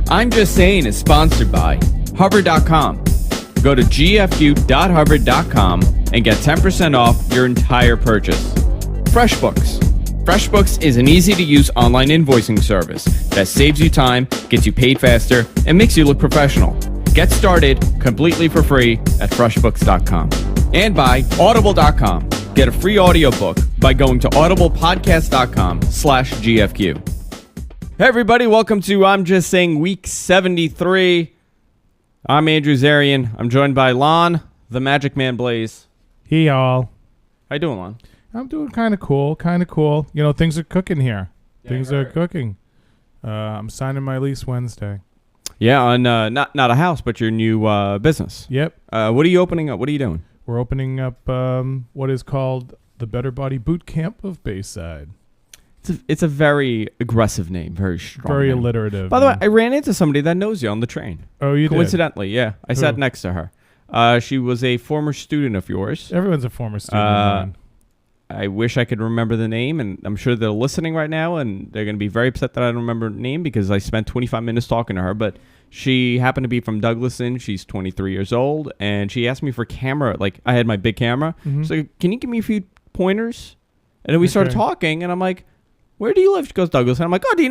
I'm Just Saying is sponsored by Hover.com. Go to gfu.hover.com and get 10% off your entire purchase. FreshBooks. FreshBooks is an easy-to-use online invoicing service that saves you time, gets you paid faster, and makes you look professional. Get started completely for free at freshbooks.com. And by Audible.com. Get a free audiobook by going to audiblepodcast.com/GFQ. Hey everybody, welcome to I'm Just Saying Week 73. I'm Andrew Zarian. I'm joined by Lon, the Magic Man Blaze. Hey y'all. How you doing, Lon? I'm doing kind of cool. You know, things are cooking here. Yeah, things are cooking. I'm signing my lease Wednesday. Yeah, on not a house, but your new business. Yep. What are you opening up? What are you doing? We're opening up what is called the Better Body Boot Camp of Bayside. It's a very aggressive name, very strong Very name. alliterative. By the way, I ran into somebody that knows you on the train. Oh, you did? Coincidentally, yeah. I Who? sat next to her. She was a former student of yours. Everyone's a former student of mine. I wish I could remember the name, and I'm sure they're listening right now, and they're going to be very upset that I don't remember the name because I spent 25 minutes talking to her. But she happened to be from Douglaston. She's 23 years old, and she asked me for camera. Like, I had my big camera. Mm-hmm. So, can you give me a few pointers? And then we started talking, and I'm like, where do you live? She goes, Douglaston. I'm like, oh, do you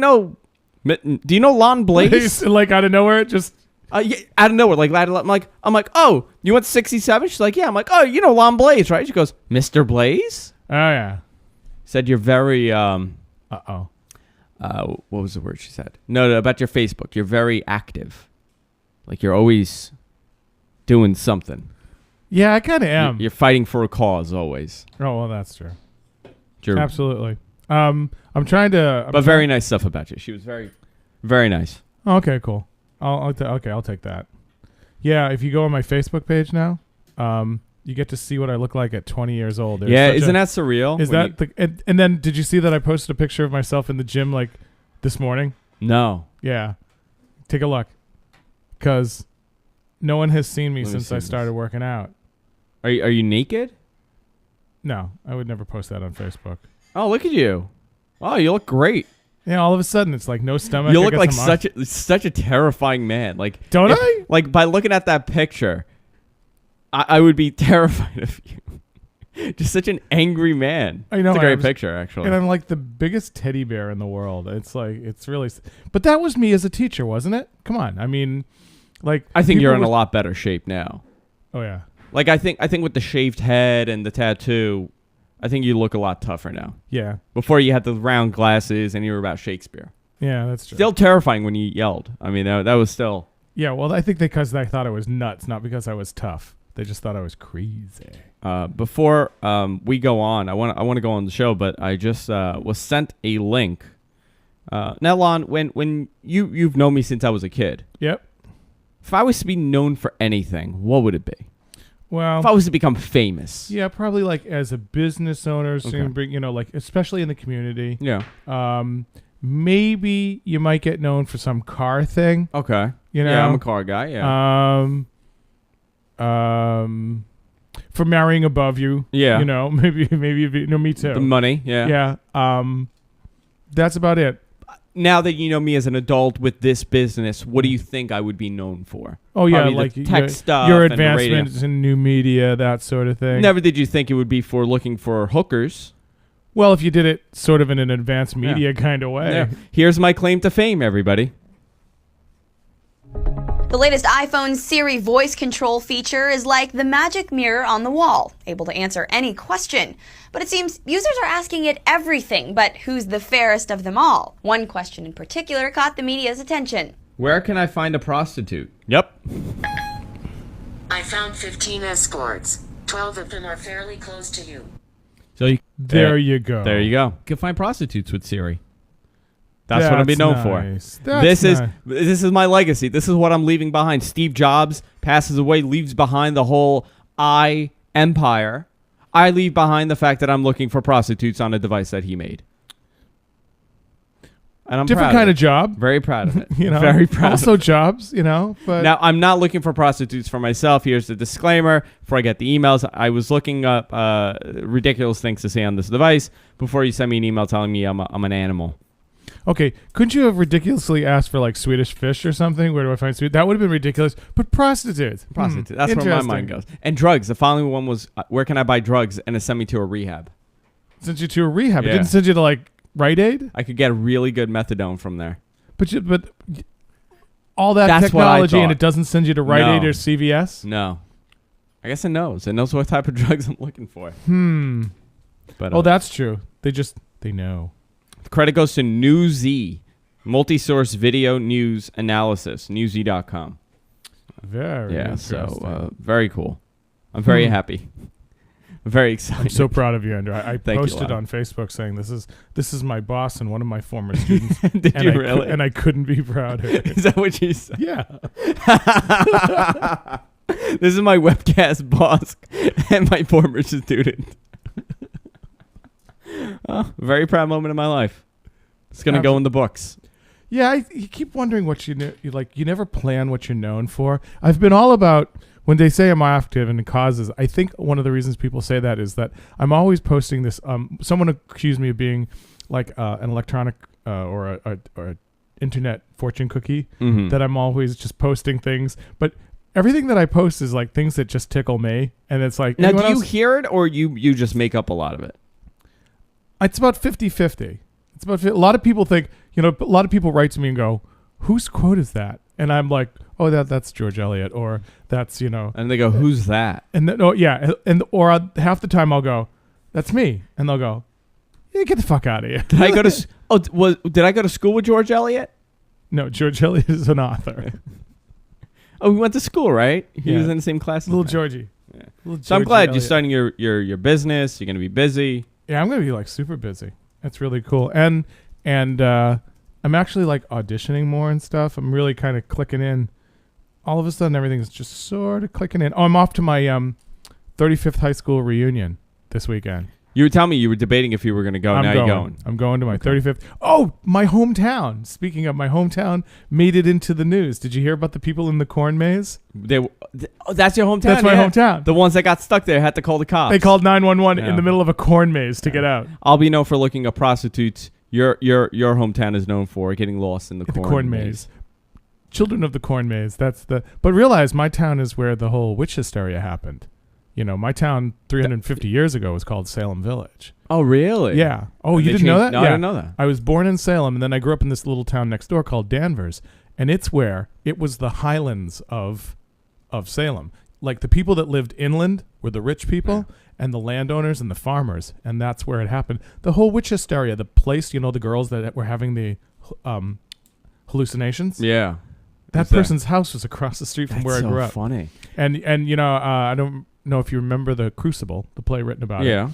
know Lon Blaze? Like out of nowhere, just... Yeah, out of nowhere, like I'm like, oh, you went to 67? She's like, yeah. I'm like, oh, you know Lon Blaze, right? She goes, Mr. Blaze? Oh, yeah. Said you're very, Uh-oh. what was the word she said? No, about your Facebook. You're very active. Like you're always doing something. Yeah, I kind of am. You're fighting for a cause always. Oh, well, that's true. You're, Absolutely. I'm trying to... very nice stuff about you. She was very, very nice. Okay, cool. I'll take that. Yeah, if you go on my Facebook page now, you get to see what I look like at 20 years old. Isn't that surreal? Is that and then did you see that I posted a picture of myself in the gym like this morning? No. Yeah. Take a look. Because no one has seen me since I started working out. Are you naked? No, I would never post that on Facebook. Oh, look at you. Oh, you look great. Yeah, all of a sudden it's like no stomach. You look like such a terrifying man. Like, don't I? Like by looking at that picture, I would be terrified of you. Just such an angry man. I know. It's a great picture, actually. And I'm like the biggest teddy bear in the world. It's like it's really. But that was me as a teacher, wasn't it? Come on. I mean, like I think you're in a lot better shape now. Oh yeah. Like I think with the shaved head and the tattoo, I think you look a lot tougher now. Yeah. Before you had the round glasses and you were about Shakespeare. Yeah, that's true. Still terrifying when you yelled. I mean, that was still. Yeah, well, I think because they thought I was nuts, not because I was tough. They just thought I was crazy. Before we go on, I want to go on the show, but I just was sent a link. Now, Lon, when you've known me since I was a kid. Yep. If I was to be known for anything, what would it be? Well, if I was to become famous. Yeah, probably like as a business owner, soon bring, like especially in the community. Yeah. Maybe you might get known for some car thing. Okay. You know? Yeah, I'm a car guy. Yeah. For marrying above you. Yeah. You know, maybe me too. The money. Yeah. Yeah. That's about it. Now that you know me as an adult with this business, what do you think I would be known for? Oh, yeah, probably like tech stuff, your and advancements in new media, that sort of thing. Never did you think it would be for looking for hookers. Well, if you did it sort of in an advanced media kind of way. Yeah. Here's my claim to fame, everybody. The latest iPhone Siri voice control feature is like the magic mirror on the wall, able to answer any question. But it seems users are asking it everything, but who's the fairest of them all? One question in particular caught the media's attention. Where can I find a prostitute? Yep. I found 15 escorts. 12 of them are fairly close to you. So there you go. There you go. You can find prostitutes with Siri. That's what I'm being known for. This is my legacy. This is what I'm leaving behind. Steve Jobs passes away, leaves behind the whole empire. I leave behind the fact that I'm looking for prostitutes on a device that he made. And I'm different proud kind of of job. Very proud of it. Very proud. Also jobs, but now I'm not looking for prostitutes for myself. Here's the disclaimer. Before I get the emails, I was looking up ridiculous things to say on this device before you send me an email telling me I'm an animal. Okay, couldn't you have ridiculously asked for like Swedish fish or something? Where do I find Swedish? That would have been ridiculous. But prostitutes. Prostitute. That's where my mind goes. And drugs. The following one was, where can I buy drugs? And it sent me to a rehab. Sent you to a rehab. Yeah. It didn't send you to like Rite Aid? I could get a really good methadone from there. But all that That's what I technology and thought. it doesn't send you to Rite Aid or CVS? No. I guess it knows. It knows what type of drugs I'm looking for. But That's true. They know. the credit goes to Newsy, multi-source video news analysis, newsy.com. Very interesting. So very cool. I'm very happy. I'm very excited. I'm so proud of you, Andrew. I Thank you, posted Lon. on Facebook saying this is my boss and one of my former students. Did and you I really? And I couldn't be prouder. Is that what you said? Yeah. This is my webcast boss and my former student. Very proud moment of my life. It's going to go in the books. Yeah, you keep wondering what you never plan what you're known for. I've been all about when they say I'm active in causes. I think one of the reasons people say that is that I'm always posting this. Someone accused me of being like an electronic or a internet fortune cookie. That I'm always just posting things, but everything that I post is like things that just tickle me, and it's like. Now, do you hear it or you just make up a lot of it? It's about 50-50. It's about a lot of people think, a lot of people write to me and go, "Whose quote is that?" And I'm like, "Oh, that's George Eliot," or that's And they go, "Who's that?" And half the time I'll go, "That's me," and they'll go, "Yeah, get the fuck out of here." Did I go to did I go to school with George Eliot? No, George Eliot is an author. Oh, we went to school, right? He Yeah. was in the same class. Little as me. Georgie. Yeah. Little So I'm Georgie glad Eliot. you're starting your business. You're going to be busy. Yeah, I'm gonna be like super busy. That's really cool. And I'm actually like auditioning more and stuff. I'm really kind of clicking in. All of a sudden, everything's just sort of clicking in. Oh, I'm off to my 35th high school reunion this weekend. You were telling me you were debating if you were going to go. Now you're going. I'm going to my 35th. Oh, my hometown. Speaking of my hometown, made it into the news. Did you hear about the people in the corn maze? That's your hometown. That's my hometown. The ones that got stuck there had to call the cops. They called 911 Yeah. in the middle of a corn maze to get out. I'll be known for looking up prostitutes. Your hometown is known for getting lost in the corn maze. Children of the corn maze. But realize my town is where the whole witch hysteria happened. My town 350 years ago was called Salem Village. Oh, really? Yeah. Oh, Did you they didn't know change- that? No, Yeah. I didn't know that. I was born in Salem, and then I grew up in this little town next door called Danvers, and it was the highlands of Salem. Like the people that lived inland were the rich people, and the landowners and the farmers, and that's where it happened. The whole witch hysteria, the place, the girls that were having the hallucinations. Yeah. That person's house was across the street from where I grew up. Funny. And I don't know if you remember the Crucible, the play written about it. Yeah.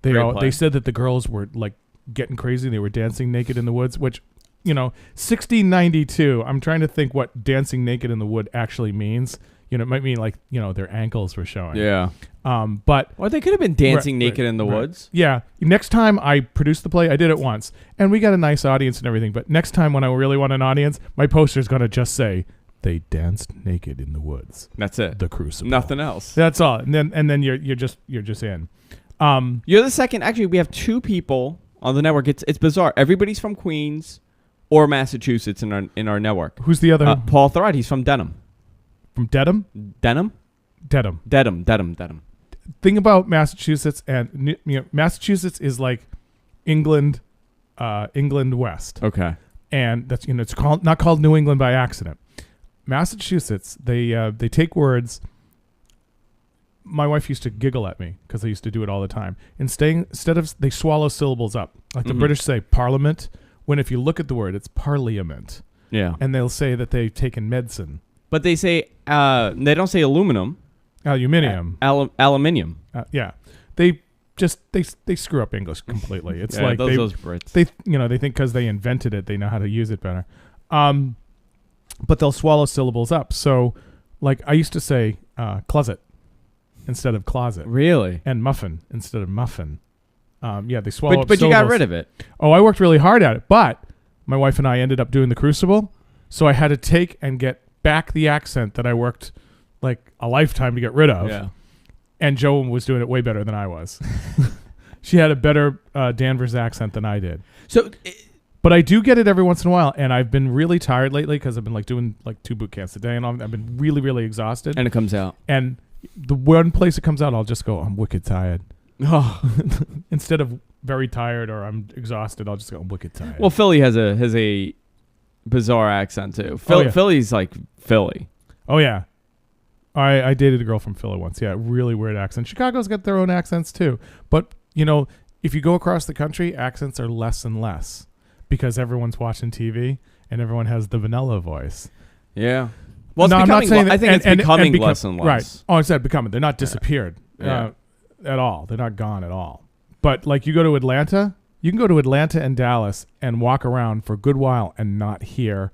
Great play. They said that the girls were like getting crazy. They were dancing naked in the woods, which 1692. I'm trying to think what dancing naked in the wood actually means. It might mean like their ankles were showing. Yeah. But Or they could have been dancing Right, naked in the right. woods. Yeah. Next time I produced the play, I did it once, and we got a nice audience and everything. But next time when I really want an audience, my poster's gonna just say they danced naked in the woods. That's it. The Crucible. Nothing else. That's all. And then you're just in. You're the second. Actually, we have two people on the network. It's bizarre. Everybody's from Queens or Massachusetts in our network. Who's the other? Paul Thorad. He's from Denham. From Dedham? Denham. Dedham. Thing about Massachusetts and Massachusetts is like England West. Okay. And that's it's not called New England by accident. Massachusetts, they take words. My wife used to giggle at me because I used to do it all the time. Instead of they swallow syllables up. Like the British say parliament, when if you look at the word, it's parliament. Yeah. And they'll say that they've taken medicine. But they say they don't say aluminum. Aluminium. Aluminium. Yeah. They screw up English completely. It's like those Brits. they think because they invented it, they know how to use it better. But they'll swallow syllables up. So, like I used to say, closet instead of closet. Really? And muffin instead of muffin. They swallow up But you got syllables. rid of it. Oh, I worked really hard at it. But my wife and I ended up doing the Crucible, so I had to take and get back the accent that I worked like a lifetime to get rid of. Yeah. And Jo was doing it way better than I was. She had a better Danvers accent than I did. So But I do get it every once in a while, and I've been really tired lately because I've been like doing like 2 boot camps a day, and I've been really, really exhausted. And it comes out. And the one place it comes out, I'll just go, I'm wicked tired. Oh. Instead of very tired or I'm exhausted, I'll just go, I'm wicked tired. Well, Philly has a bizarre accent too. Philly's like Philly. Oh yeah. I dated a girl from Philly once. Yeah, really weird accent. Chicago's got their own accents too. But, if you go across the country, accents are less and less because everyone's watching TV and everyone has the vanilla voice. Yeah. Well, no, I'm not saying that, I think it's becoming less and less. Right. Oh, I said becoming. They're not disappeared at all. They're not gone at all. But like you go to Atlanta, you can go to Atlanta and Dallas and walk around for a good while and not hear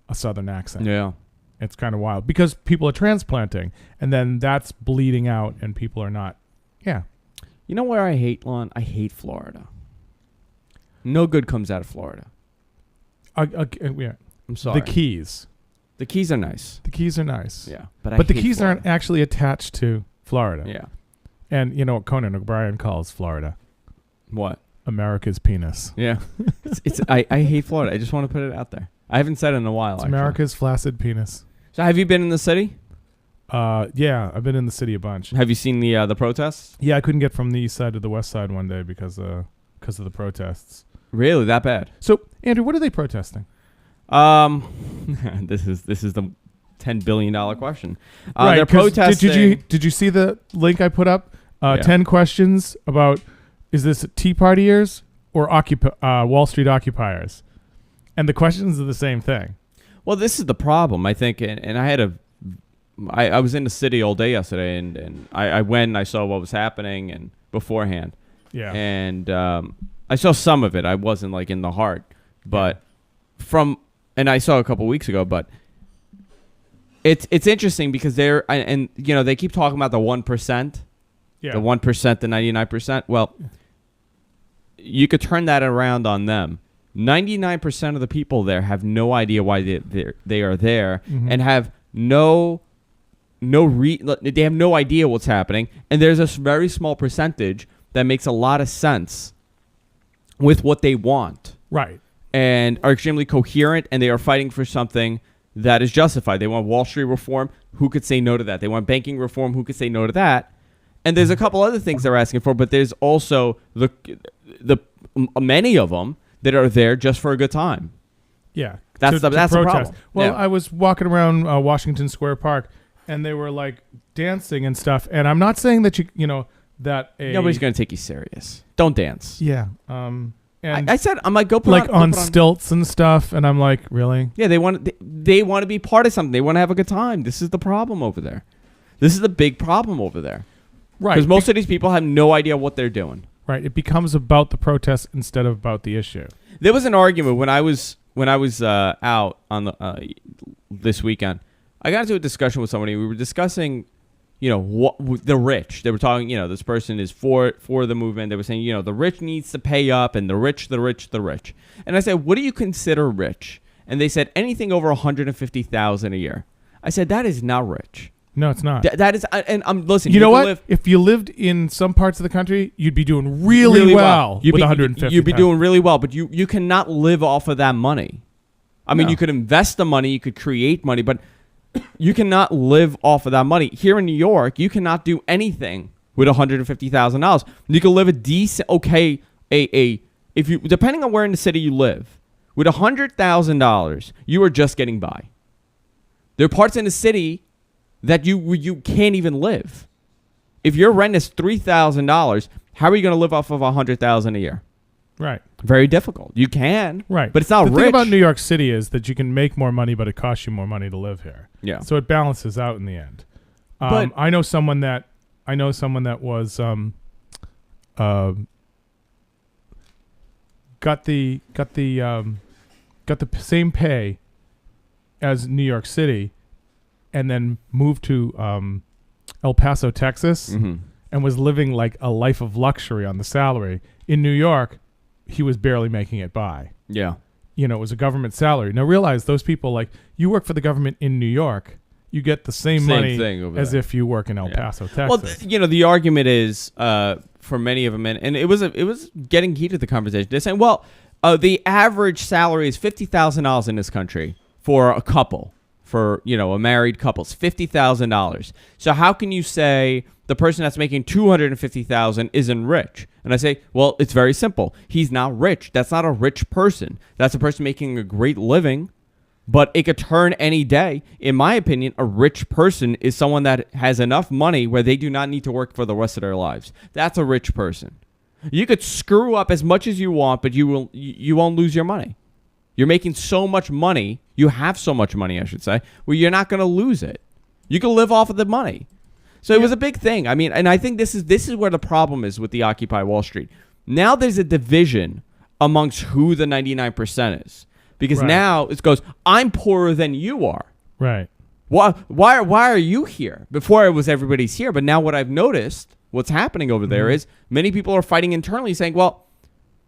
a Southern accent. Yeah. It's kind of wild because people are transplanting and then that's bleeding out and people are not. Yeah. You know where I hate, Lon? I hate Florida. No good comes out of Florida. Yeah. I'm sorry. The Keys. The Keys are nice. The Keys are nice. Yeah. But the Keys aren't actually attached to Florida. Yeah. And you know what Conan O'Brien calls Florida? What? America's penis. Yeah. I hate Florida. I just want to put it out there. I haven't said it in a while, It's actually. America's flaccid penis. So have you been in the city? Yeah, I've been in the city a bunch. Have you seen the protests? Yeah, I couldn't get from the east side to the west side one day because of the protests. Really? That bad? So, Andrew, what are they protesting? This is the $10 billion question. Right, they're 'cause protesting. Did you see the link I put up? Yeah. 10 questions about, is this Tea Partiers or Wall Street occupiers? And the questions are the same thing. Well, this is the problem, I think, and I was in the city all day yesterday, and I went and I saw what was happening and beforehand. Yeah. And I saw some of it. I wasn't like in the heart, but and I saw a couple weeks ago, but it's interesting because they keep talking about the 1%, Yeah. the 1%, the 99%. Well, you could turn that around on them. 99% of the people there have no idea why they are there, Mhm. and have they have no idea what's happening, and there's a very small percentage that makes a lot of sense with what they want. Right. And are extremely coherent, and they are fighting for something that is justified. They want Wall Street reform. Who could say no to that? They want banking reform. Who could say no to that? And there's a couple other things they're asking for, but there's also the many of them that are there just for a good time. Yeah. That's the problem. Well, Yeah. I was walking around Washington Square Park, and they were like dancing and stuff. And I'm not saying that Nobody's going to take you serious. Don't dance. Yeah. And I said, I'm like, go put like on put stilts and stuff, and I'm like, really? Yeah, they want to be part of something. They want to have a good time. This is the problem over there. This is the big problem over there. Right. Because most of these people have no idea what they're doing. Right. It becomes about the protest instead of about the issue. There was an argument when I was out on the this weekend. I got into a discussion with somebody. We were discussing, the rich. They were talking, this person is for the movement. They were saying, the rich needs to pay up, and the rich. And I said, what do you consider rich? And they said anything over $150,000 a year. I said, that is not rich. No, it's not. That is, and I'm listening. You know what? If you lived in some parts of the country, you'd be doing really well with 150. You'd be doing really well, but you cannot live off of that money. I mean, you could invest the money, you could create money, but you cannot live off of that money. Here in New York, you cannot do anything with $150,000. You can live a decent, if you, depending on where in the city you live, with $100,000, you are just getting by. There are parts in the city that you can't even live. If your rent is $3,000, how are you going to live off of $100,000 a year? Right. Very difficult. You can, right, but it's not rich. The thing about New York City is that you can make more money, but it costs you more money to live here. Yeah. So it balances out in the end. But I know someone that was got the same pay as New York City, and then moved to El Paso, Texas, and was living like a life of luxury on the salary. In New York, he was barely making it by. Yeah. It was a government salary. Now realize those people, like, you work for the government in New York, you get the same money thing over as there. if you work in El Paso, Texas. Well, the argument is for many of them, and it was getting heated, the conversation. They're saying, well, The average salary is $50,000 in this country for a couple, for, a married couple. It's $50,000. So how can you say the person that's making $250,000 isn't rich? And I say, well, it's very simple. He's not rich. That's not a rich person. That's a person making a great living, but it could turn any day. In my opinion, a rich person is someone that has enough money where they do not need to work for the rest of their lives. That's a rich person. You could screw up as much as you want, but you won't lose your money. You're making so much money. You have so much money, I should say, where you're not going to lose it. You can live off of the money. So it was a big thing. I mean, and I think this is where the problem is with the Occupy Wall Street. Now there's a division amongst who the 99% is. Because now it goes, I'm poorer than you are. Right. Why are you here? Before it was everybody's here. But now what I've noticed, what's happening over there is many people are fighting internally saying, well,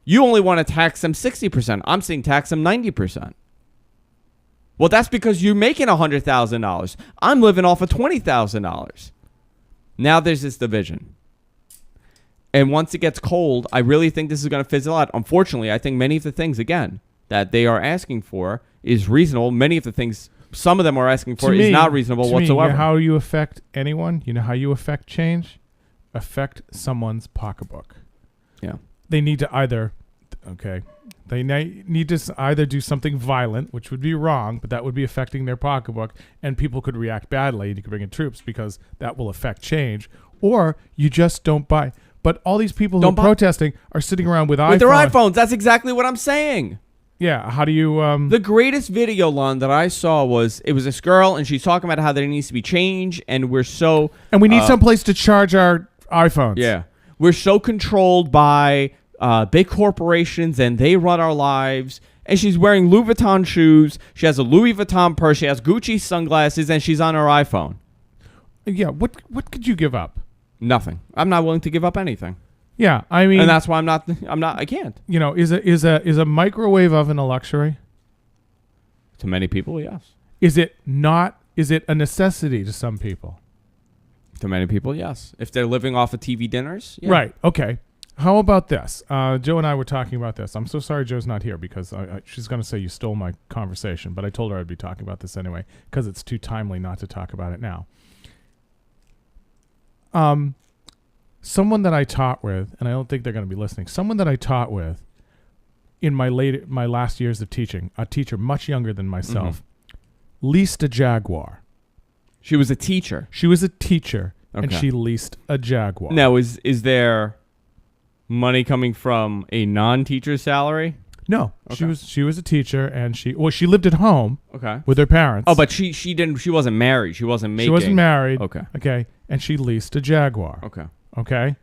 you only want to tax them 60%. I'm saying tax them 90%. Well, that's because you're making $100,000. I'm living off of $20,000. Now there's this division. And once it gets cold, I really think this is going to fizzle out. Unfortunately, I think many of the things, again, that they are asking for is reasonable. Many of the things some of them are asking for is not reasonable whatsoever. You know how you affect anyone? You know how you affect change? Affect someone's pocketbook. Yeah. They need to either, need to either do something violent, which would be wrong, but that would be affecting their pocketbook, and people could react badly, and you could bring in troops because that will affect change, or you just don't buy. But all these people who are protesting are sitting around with iPhones. With their iPhones. That's exactly what I'm saying. Yeah, how do you... The greatest video, Lon, that I saw was, it was this girl, and she's talking about how there needs to be change, and we're so... And we need someplace to charge our iPhones. Yeah. We're so controlled by big corporations, and they run our lives. And she's wearing Louis Vuitton shoes. She has a Louis Vuitton purse. She has Gucci sunglasses, and she's on her iPhone. Yeah, what could you give up? Nothing. I'm not willing to give up anything. Yeah, I mean, and that's why I can't. Is a microwave oven a luxury? To many people, yes. Is it not? Is it a necessity to some people? To many people, yes. If they're living off of TV dinners, yeah. Right. Okay. How about this? Joe and I were talking about this. I'm so sorry Joe's not here because she's going to say you stole my conversation, but I told her I'd be talking about this anyway because it's too timely not to talk about it now. Someone that I taught with, and I don't think they're going to be listening, someone that I taught with in my last years of teaching, a teacher much younger than myself, leased a Jaguar. She was a teacher. She was a teacher, and she leased a Jaguar. Now, is there money coming from a non-teacher's salary? No, okay. She was a teacher, and she lived at home with her parents. Oh, but she wasn't married. She wasn't making. She wasn't married. Okay, and she leased a Jaguar. Okay.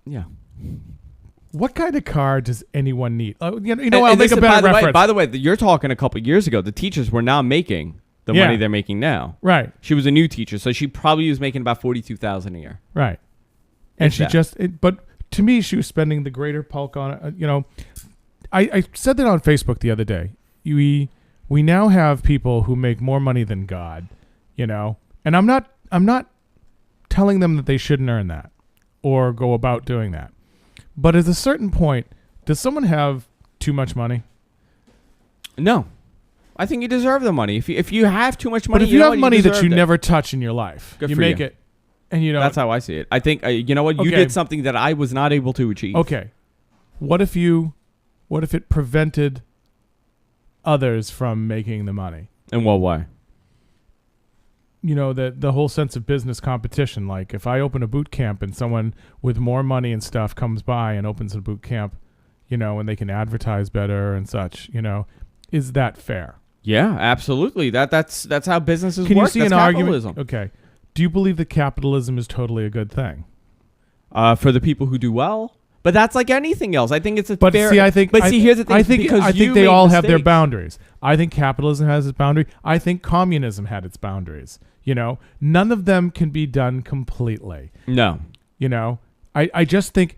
Yeah. What kind of car does anyone need? I'll make a better reference. By the way, you're talking a couple years ago. The teachers were not making the money they're making now. Right. She was a new teacher, so she probably was making about $42,000 a year. Right. And but to me, she was spending the greater bulk on it. I said that on Facebook the other day. We now have people who make more money than God, and I'm not telling them that they shouldn't earn that or go about doing that. But at a certain point, does someone have too much money? No. I think you deserve the money. If you have too much money, but if you have money that you never touch in your life, you make it, and that's how I see it. I think you know what, you did something that I was not able to achieve. Okay, what if it prevented others from making the money? In what way? The whole sense of business competition. Like if I open a boot camp and someone with more money and stuff comes by and opens a boot camp, and they can advertise better and such, is that fair? Yeah, absolutely. That's how businesses can work. You see that's an capitalism. Argument? Okay. Do you believe that capitalism is totally a good thing? For the people who do well? But that's like anything else. I think it's a fair... Here's the thing. I think they all have their boundaries. I think capitalism has its boundary. I think communism had its boundaries. None of them can be done completely. No. I just think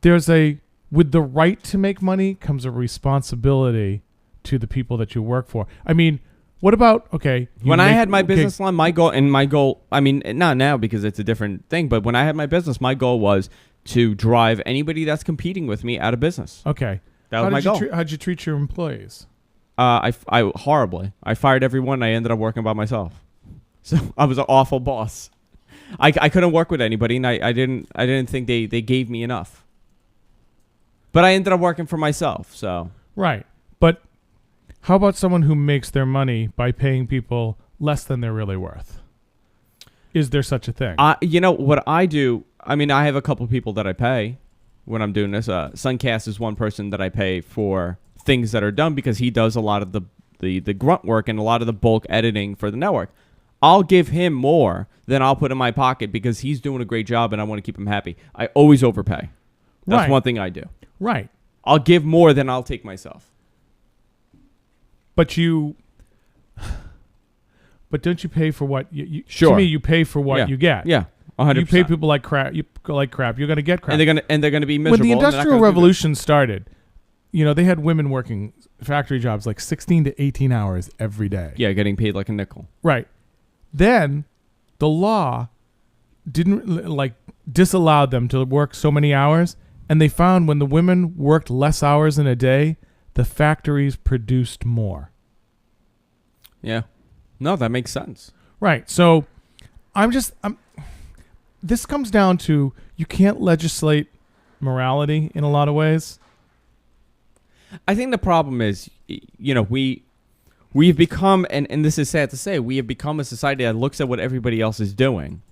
with the right to make money comes a responsibility to the people that you work for. I mean, What about, okay. When I had my business line, my goal, I mean, not now because it's a different thing, but when I had my business, my goal was to drive anybody that's competing with me out of business. Okay. That was my goal. How'd you treat your employees? I horribly. I fired everyone. I ended up working by myself. So I was an awful boss. I couldn't work with anybody, and I didn't think they gave me enough. But I ended up working for myself. So right. But how about someone who makes their money by paying people less than they're really worth? Is there such a thing? You know what I do? I mean, I have a couple people that I pay when I'm doing this. Suncast is one person that I pay for things that are done because he does a lot of the grunt work and a lot of the bulk editing for the network. I'll give him more than I'll put in my pocket because he's doing a great job and I want to keep him happy. I always overpay. That's one thing I do. Right. I'll give more than I'll take myself. But don't you pay for what you sure. To me, you pay for what you get. Yeah. 100%. You pay people like crap. You like crap. You're going to get crap. And they're going to be miserable. When the Industrial Revolution started, they had women working factory jobs like 16 to 18 hours every day. Yeah, getting paid like a nickel. Right. Then the law didn't disallowed them to work so many hours, and they found when the women worked less hours in a day, the factories produced more. Yeah. No, that makes sense. Right. So this comes down to you can't legislate morality in a lot of ways. I think the problem is, we've become, and this is sad to say, we have become a society that looks at what everybody else is doing.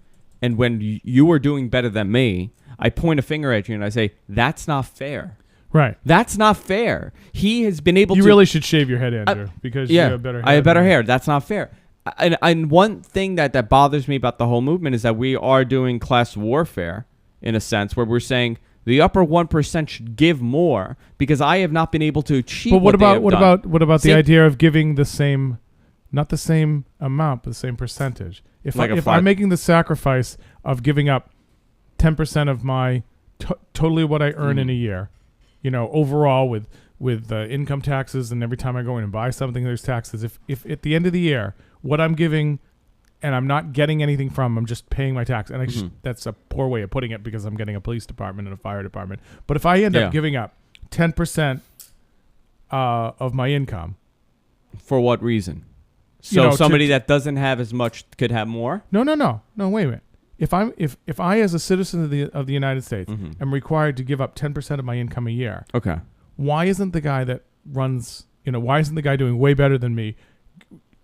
And when you are doing better than me, I point a finger at you and I say, that's not fair. Right. That's not fair. He has been able to... You really should shave your head, Andrew, because you have better hair. I have better hair. That's not fair. And one thing that bothers me about the whole movement is that we are doing class warfare, in a sense, where we're saying the upper 1% should give more because I have not been able to achieve what about the idea of giving the same, not the same amount, but the same percentage? If I'm making the sacrifice of giving up 10% of my totally what I earn in a year, overall with income taxes, and every time I go in and buy something, there's taxes. If at the end of the year, what I'm giving and I'm not getting anything from, I'm just paying my tax. And that's a poor way of putting it because I'm getting a police department and a fire department. But if I end up giving up 10% of my income. For what reason? So somebody that doesn't have as much could have more? No, wait a minute. If I as a citizen of the United States am required to give up 10% of my income a year. Okay. Why isn't the guy that runs, why isn't the guy doing way better than me?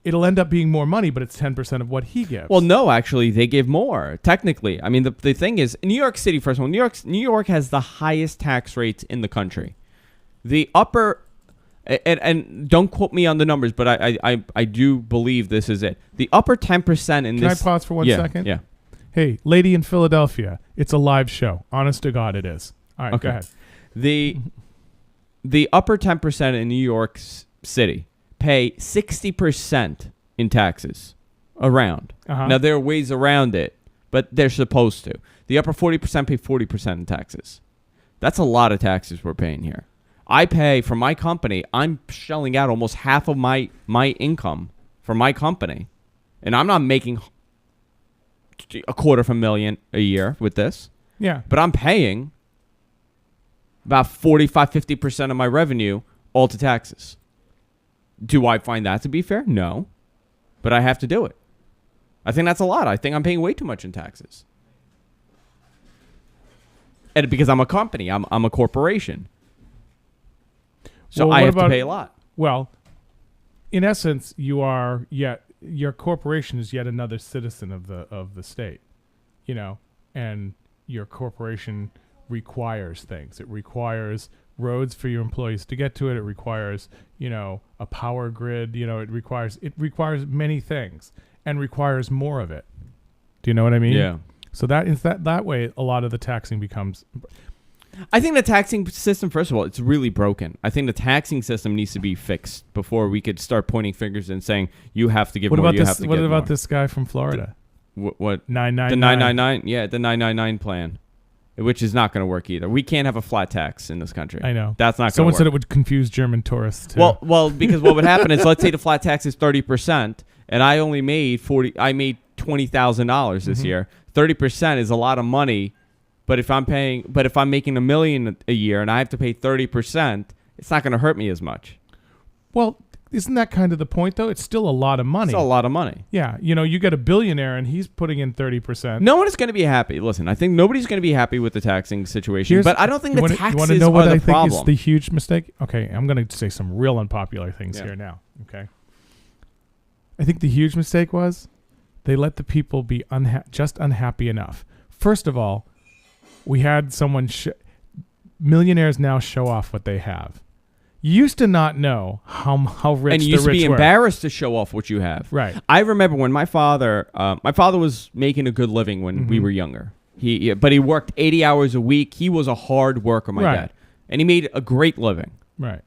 It'll end up being more money, but it's 10% of what he gives. Well, no, actually, they give more, technically. I mean, the thing is, New York City, first of all, New York has the highest tax rates in the country. The upper, and don't quote me on the numbers, but I do believe this is it. The upper 10% in this... Can I pause for 1 second? Yeah. Hey, lady in Philadelphia, it's a live show. Honest to God, it is. All right, go ahead. The upper 10% in New York City pay 60% in taxes around. Now, there are ways around it, but they're supposed to. The upper 40% pay 40% in taxes. That's a lot of taxes we're paying here. I pay for my company. I'm shelling out almost half of my income for my company, and I'm not making $250,000 a year with this. Yeah. But I'm paying about 45-50% of my revenue all to taxes. Do I find that to be fair? No. But I have to do it. I think that's a lot. I think I'm paying way too much in taxes. And because I'm a company, I'm a corporation. So I have to pay a lot. Well, in essence, your corporation is yet another citizen of the state, and your corporation requires things. It requires roads for your employees to get to it. It requires, a power grid. It requires many things and requires more of it. Do you know what I mean? Yeah. So that way, a lot of the taxing becomes. I think the taxing system, first of all, it's really broken. I think the taxing system needs to be fixed before we could start pointing fingers and saying you have to give more. What about this guy from Florida? What? 999. The 999. Yeah, the 999 plan. which is not going to work either. We can't have a flat tax in this country. I know. That's not going to work. Someone said it would confuse German tourists too. Well, because what would happen is, let's say the flat tax is 30%, and I only made $20,000 this year. 30% is a lot of money, but if I'm making $1 million a year and I have to pay 30%, it's not going to hurt me as much. Well, isn't that kind of the point though? It's still a lot of money. It's a lot of money. Yeah, you get a billionaire and he's putting in 30%. No one is going to be happy. Listen, I think nobody's going to be happy with the taxing situation, but I don't think the taxes you want to know what are the I problem. think is the huge mistake? Okay, I'm going to say some real unpopular things here now. Okay, I think the huge mistake was they let the people be just unhappy enough. First of all, we had someone millionaires now show off what they have. You used to not know how rich the rich were. And you used to be embarrassed to show off what you have. Right. I remember when my father was making a good living when we were younger. But he worked 80 hours a week. He was a hard worker, my dad. And he made a great living. Right.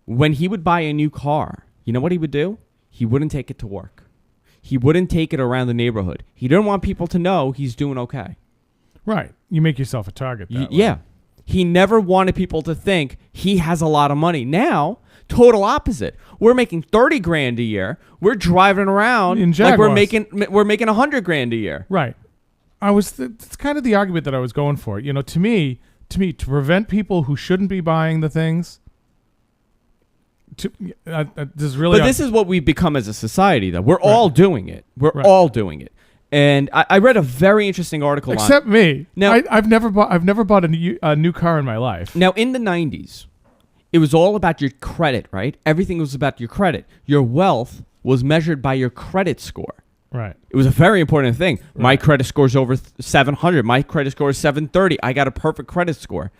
When he would buy a new car, you know what he would do? He wouldn't take it to work. He wouldn't take it around the neighborhood. He didn't want people to know he's doing okay. Right. You make yourself a target that way. Yeah. He never wanted people to think he has a lot of money. Now, total opposite. We're making $30,000 a year. We're driving around In like we're Jaguars. making $100,000 a year. Right. It's kind of the argument that I was going for. To me, to prevent people who shouldn't be buying the things. This is what we've become as a society, though. We're all doing it. We're Right. all doing it. And I read a very interesting article Except me. Now- I've never bought a new car in my life. Now, in the 90s, it was all about your credit, right? Everything was about your credit. Your wealth was measured by your credit score. Right. It was a very important thing. Right. My credit score is over 700. My credit score is 730. I got a perfect credit score.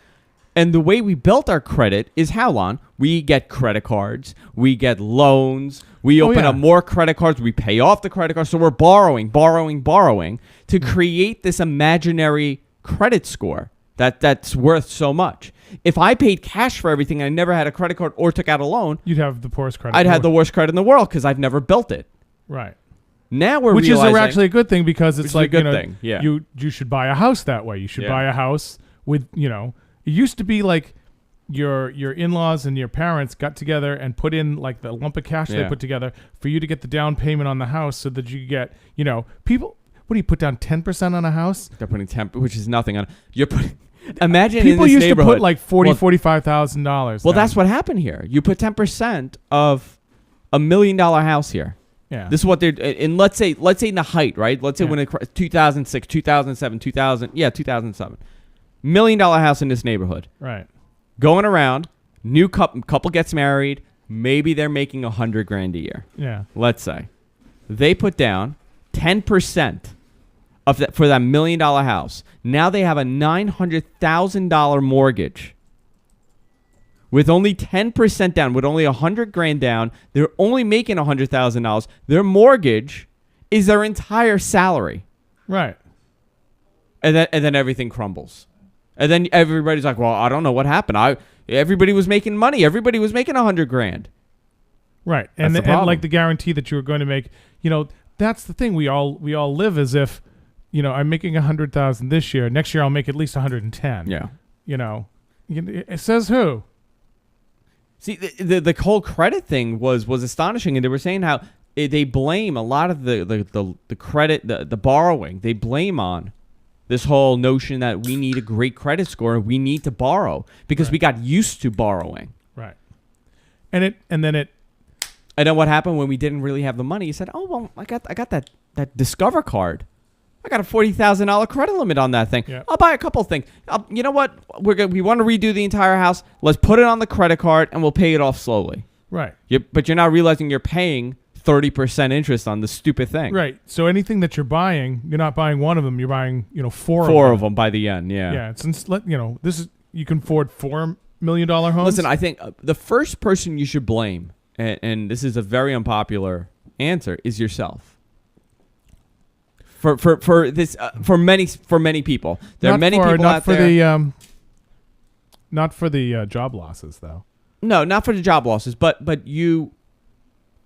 And the way we built our credit is how, Lon? We get credit cards. We get loans. We open up more credit cards. We pay off the credit cards. So we're borrowing to create this imaginary credit score that's worth so much. If I paid cash for everything and I never had a credit card or took out a loan, You'd have the poorest credit. I'd have the worst credit in the world because I've never built it. Right. Now we're Which realizing... is actually a good thing because it's like, a good thing. Yeah. you should buy a house that way. You should buy a house with, it used to be like your in-laws and your parents got together and put in like the lump of cash they put together for you to get the down payment on the house so that you get, people, what do you put down 10% on a house? They're putting 10, which is nothing on... You're putting... Imagine people in this used to neighborhood, put like $45,000. Well, that's what happened here. You put 10% of $1 million house here. Yeah. This is what they're and let's say in the height, right? Let's say when it 2006, 2007, 2007. $1 million house in this neighborhood. Right. Going around, new couple gets married, maybe they're making $100,000 a year. Yeah. Let's say. They put down 10% of that for that $1 million house. Now they have a $900,000 mortgage. With only 10% down, with only $100,000 down, they're only making $100,000. Their mortgage is their entire salary. Right. And then everything crumbles. And then everybody's like, "Well, I don't know what happened. Everybody was making money. Everybody was making $100,000." Right. That's the And problem. like the guarantee that you were going to make, that's the thing. We all live as if, I'm making 100,000 this year. Next year I'll make at least 110. Yeah. It says who? See, the whole credit thing was astonishing, and they were saying how they blame a lot of the credit, the borrowing. They blame on this whole notion that we need a great credit score and we need to borrow because we got used to borrowing. Right. And then what happened when we didn't really have the money? You said, "Oh well, I got that Discover card. I got a $40,000 credit limit on that thing. Yeah. I'll buy a couple things. You know what? We want to redo the entire house. Let's put it on the credit card and we'll pay it off slowly." right. But you're not realizing you're paying 30% interest on the stupid thing. Right. So anything that you're buying, you're not buying one of them. You're buying, Four of them by the end. Yeah. Yeah. Since this is you can afford $4 million homes. Listen, I think the first person you should blame, and this is a very unpopular answer, is yourself. For this for many people, there are many people out there. Not for the job losses, though. No, not for the job losses, but you.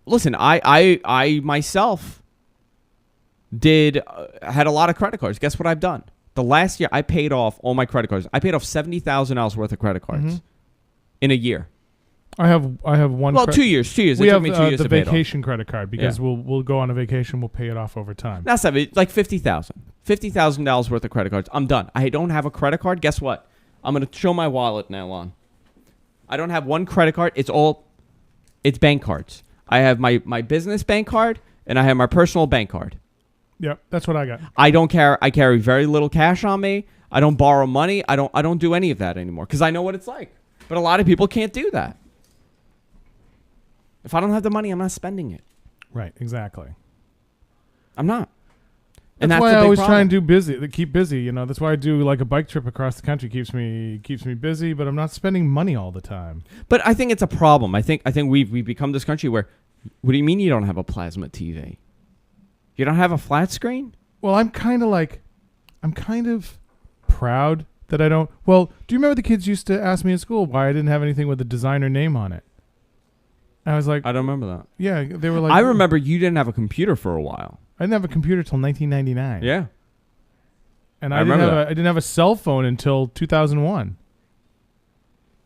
Listen, I myself had a lot of credit cards. Guess what I've done? the last year I paid off all my credit cards. I paid off $70,000 worth of credit cards in a year. I have one. Well, 2 years. 2 years. We It took have me 2 years the to pay it off. vacation credit card because we'll go on a vacation. We'll pay it off over time. Not like $50,000 worth of credit cards. I'm done. I don't have a credit card. Guess what? I'm gonna show my wallet now, Lon. I don't have one credit card. It's bank cards. I have my business bank card and I have my personal bank card. Yep, that's what I got. I carry very little cash on me. I don't borrow money. I don't do any of that anymore because I know what it's like. But a lot of people can't do that. If I don't have the money, I'm not spending it. Right, exactly. I'm not. That's why I always try and keep busy. You know, that's why I do like a bike trip across the country. Keeps me busy, but I'm not spending money all the time. But I think it's a problem. I think we've become this country where, what do you mean you don't have a plasma TV? You don't have a flat screen? Well, I'm kind of proud that I don't. Well, do you remember the kids used to ask me in school why I didn't have anything with a designer name on it? I was like, I don't remember that. Yeah, they were like, I remember you didn't have a computer for a while. I didn't have a computer till 1999. Yeah. And I didn't have a cell phone until 2001.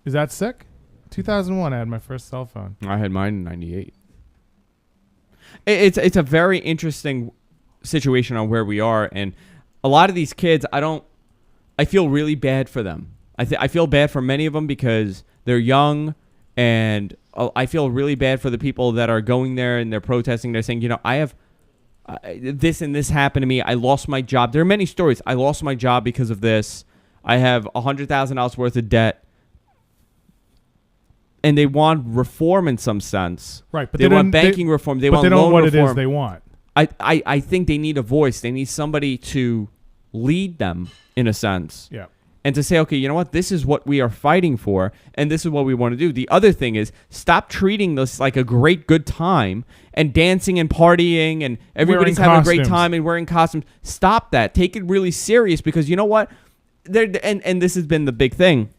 Is that sick? 2001, I had my first cell phone. I had mine in 98. It's a very interesting situation on where we are, and a lot of these kids, I feel really bad for them. I feel bad for many of them because they're young, and I feel really bad for the people that are going there and they're protesting. They're saying, I have this and this happened to me. I lost my job. There are many stories. I lost my job because of this. I have $100,000 worth of debt. And they want reform in some sense. Right, but they want banking reform. They want loan reform. But they don't know what it is they want. I think they need a voice. They need somebody to lead them in a sense. Yeah. And to say, okay, you know what? This is what we are fighting for, and this is what we want to do. The other thing is stop treating this like a great good time and dancing and partying and everybody's having a great time and wearing costumes. Stop that. Take it really serious because you know what? And this has been the big thing.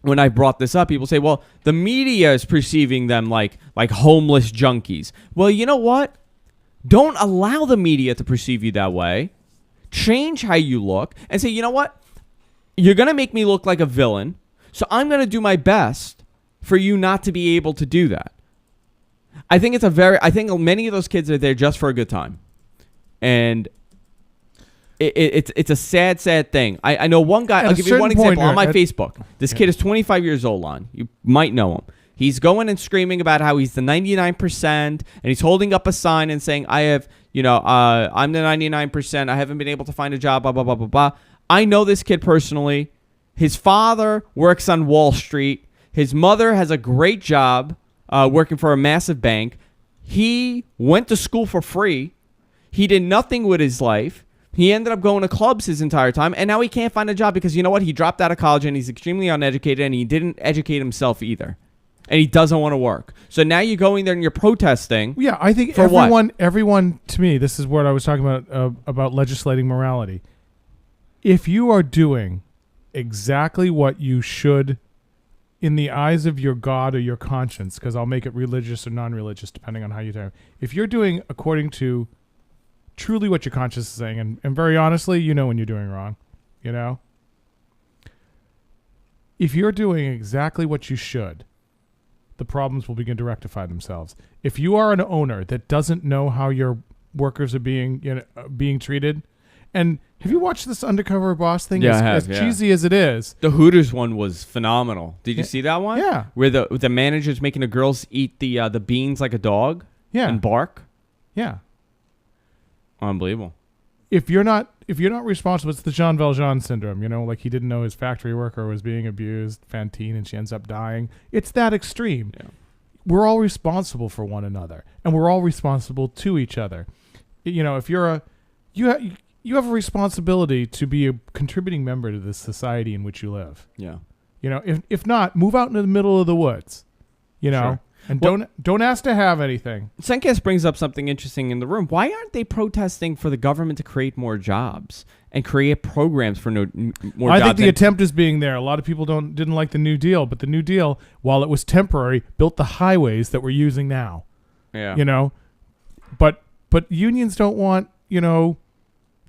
When I brought this up, people say, well, the media is perceiving them like homeless junkies. Well, you know what? Don't allow the media to perceive you that way. Change how you look and say, you know what? You're going to make me look like a villain, so I'm going to do my best for you not to be able to do that. I think many of those kids are there just for a good time. And it's a sad, sad thing. I know one guy. I'll give you one example on my Facebook. This kid is 25 years old, Lon. You might know him. He's going and screaming about how he's the 99%, and he's holding up a sign and saying, I'm the 99%. I haven't been able to find a job, blah, blah, blah, blah, blah. I know this kid personally. His father works on Wall Street. His mother has a great job working for a massive bank. He went to school for free. He did nothing with his life. He ended up going to clubs his entire time, and now he can't find a job because you know what? He dropped out of college, and he's extremely uneducated, and he didn't educate himself either. And he doesn't want to work. So now you're going there and you're protesting. Yeah, I think everyone, to me, this is what I was talking about legislating morality. If you are doing exactly what you should in the eyes of your God or your conscience, because I'll make it religious or non-religious depending on how you do. If you're doing according to truly what your conscience is saying, and very honestly, you know when you're doing wrong, you know? If you're doing exactly what you should, the problems will begin to rectify themselves. If you are an owner that doesn't know how your workers are being treated, and have you watched this Undercover Boss thing? Yeah, I have. As cheesy as it is. The Hooters one was phenomenal. Did you see that one? Yeah. Where the manager's making the girls eat the beans like a dog. Yeah. And bark. Yeah. Unbelievable. If you're not responsible, it's the Jean Valjean syndrome. You know, like he didn't know his factory worker was being abused, Fantine, and she ends up dying. It's that extreme. Yeah. We're all responsible for one another, and we're all responsible to each other. You know, if you're you have a responsibility to be a contributing member to the society in which you live. Yeah. You know, if not, move out into the middle of the woods. You know, Sure. And don't ask to have anything. Sencast brings up something interesting in the room. Why aren't they protesting for the government to create more jobs and create programs for more jobs? I think the attempt is being there. A lot of people didn't like the New Deal, but the New Deal, while it was temporary, built the highways that we're using now. Yeah. You know, but unions don't want, you know,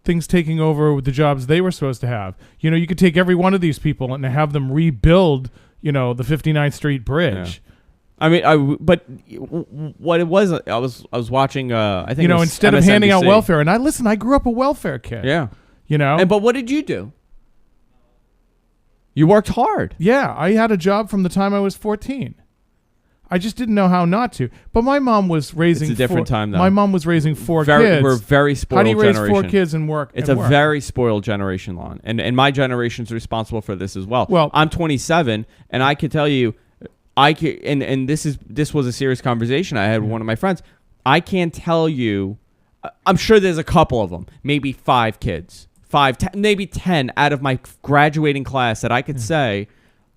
things taking over with the jobs they were supposed to have. You know, you could take every one of these people and have them rebuild, you know, the 59th Street Bridge. I mean, but what it was, I was watching. I think, you know, it was instead of MSNBC. handing out welfare, and I grew up a welfare kid. Yeah. You know, But what did you do? You worked hard. Yeah, I had a job from the time I was 14. I just didn't know how not to. But my mom was raising. It's a different time, though. My mom was raising four kids. We're very spoiled. How do you raise generation. 4 kids and work? It's a very spoiled generation, Lon, and my generation's responsible for this as well. Well, I'm 27, and I can tell you, and this was a serious conversation I had with one of my friends. I can't tell you. I'm sure there's a couple of them, maybe 5 kids, 5, 10, maybe 10 out of my graduating class that I could say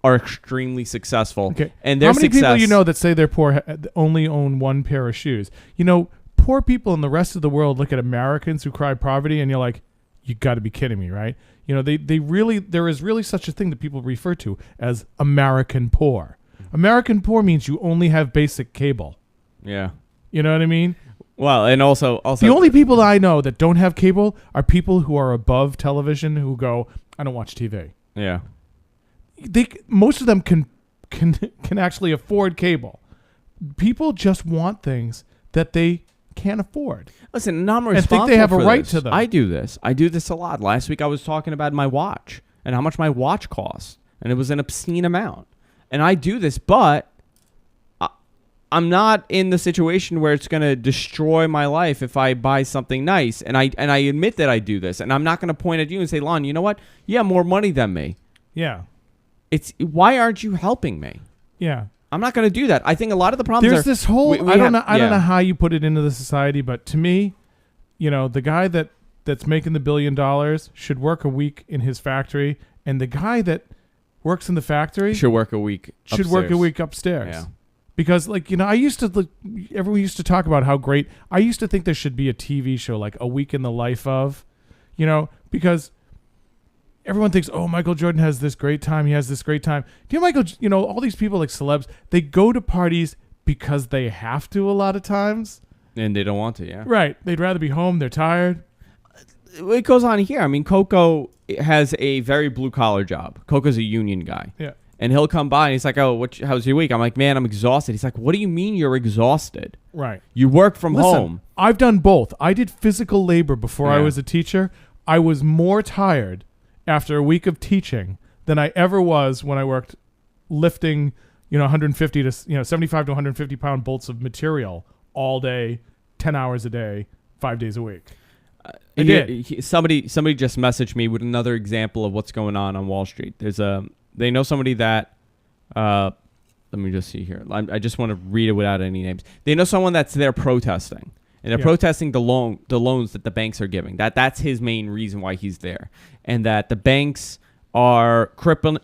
are extremely successful. Okay. And their how many success, people you know that say they're poor only own one pair of shoes? You know, poor people in the rest of the world look at Americans who cry poverty, and you're like, you got to be kidding me, right? You know, there is really such a thing that people refer to as American poor. American poor means you only have basic cable. Yeah. You know what I mean? Well, and also the only people that I know that don't have cable are people who are above television who go, I don't watch TV. Yeah. Most of them can actually afford cable. People just want things that they can't afford. Listen, and I'm and responsible think they have a for right this. to them. I do this a lot. Last week I was talking about my watch and how much my watch costs, and it was an obscene amount. And I do this, but I'm not in the situation where it's going to destroy my life if I buy something nice. And I admit that I do this, and I'm not going to point at you and say, Lon, you know what? You have more money than me. Yeah. Why aren't you helping me? Yeah. I'm not going to do that. I think a lot of the problems There's this whole I don't know how you put it into the society, but to me, you know, the guy that's making the $1 billion should work a week in his factory, and the guy that works in the factory should work a week upstairs. Yeah. Because, like, you know, everyone used to talk about how great. I used to think there should be a TV show like A Week in the Life of, you know, because everyone thinks, oh, Michael Jordan has this great time. He has this great time. Do you know, all these people like celebs, they go to parties because they have to a lot of times. And they don't want to, yeah. Right. They'd rather be home. They're tired. It goes on here. I mean, Coco has a very blue-collar job. Coco's a union guy. Yeah. And he'll come by and he's like, oh, how's your week? I'm like, man, I'm exhausted. He's like, what do you mean you're exhausted? Right. You work from Listen, home. I've done both. I did physical labor before I was a teacher. I was more tired after a week of teaching than I ever was when I worked lifting, 150 to 75 to 150 pound bolts of material all day, 10 hours a day, 5 days a week. Somebody just messaged me with another example of what's going on Wall Street. They know somebody that, let me just see here. I just want to read it without any names. They know someone that's there protesting. And they're protesting the loans that the banks are giving. That's his main reason why he's there. And that the banks are crippling.